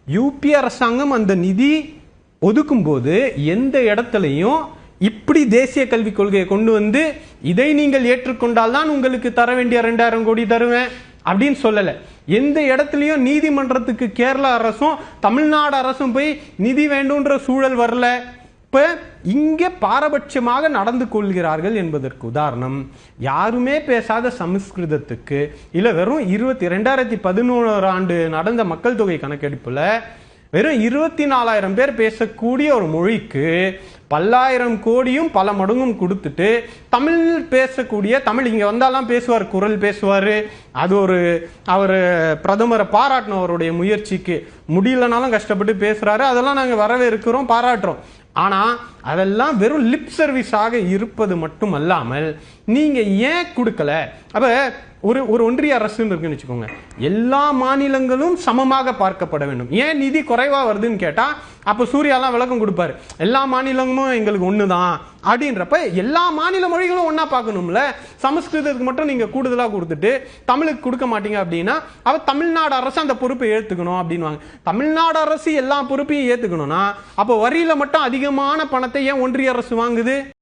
UP அரசாங்கம் அந்த நிதி ஒதுக்கும் போது எந்த இடத்துலையும் இப்படி தேசிய கல்விக் கொள்கையை கொண்டு வந்து இதை நீங்கள் ஏற்றுக்கொண்டால் தான் உங்களுக்கு தர வேண்டிய 2000 கோடி தருவேன் அப்படின்னு சொல்லல. எந்த இடத்துலயும் நீதிமன்றத்துக்கு கேரளா அரசும் தமிழ்நாடு அரசும் போய் நிதி வேண்டும்ன்ற சூழல் வரல. இப்ப இங்கே பாரபட்சமாக நடந்து கொள்கிறார்கள் என்பதற்கு உதாரணம், யாருமே பேசாத சமஸ்கிருதத்துக்கு இல்ல வெறும் 2011 ஆண்டு நடந்த மக்கள் தொகை கணக்கெடுப்புல வெறும் 24,000 பேர் பேசக்கூடிய ஒரு மொழிக்கு பல்லாயிரம் கோடியும் பல மடங்கும் கொடுத்துட்டு தமிழ் பேசக்கூடிய, தமிழ் இங்க வந்தாலாம் பேசுவார், குரல் பேசுவாரு, அது ஒரு அவர் பிரதமரை பாராட்டணும், அவருடைய முயற்சிக்கு முடியலனாலும் கஷ்டப்பட்டு பேசுறாரு, அதெல்லாம் நாங்க வரவேற்கிறோம், பாராட்டுறோம். ஆனா அதெல்லாம் வெறும் லிப் சர்வீஸாக இருப்பது மட்டும் அல்லாமல் நீங்க ஏன் கொடுக்கல? அப்ப ஒரு ஒன்றிய அரசு இருக்குன்னு வச்சுக்கோங்க, எல்லா மாநிலங்களும் சமமாக பார்க்கப்பட வேண்டும். ஏன் நிதி குறைவா வருதுன்னு கேட்டா அப்ப சூர்யாலாம் விளக்கம் கொடுப்பாரு, எல்லா மாநிலமும் எங்களுக்கு ஒண்ணுதான் அப்படின்றப்ப எல்லா மாநில மொழிகளும் ஒன்னா பார்க்கணும்ல. சமஸ்கிருதத்துக்கு மட்டும் நீங்க கூடுதலா கொடுத்துட்டு தமிழுக்கு கொடுக்க மாட்டீங்க அப்படின்னா அவ தமிழ்நாடு அரசு அந்த பொறுப்பை ஏத்துக்கணும் அப்படின்னு. தமிழ்நாடு அரசு எல்லா பொறுப்பையும் ஏத்துக்கணும்னா அப்ப வரியில மட்டும் அதிகமான பணத்தை ஏன் ஒன்றிய அரசு வாங்குது?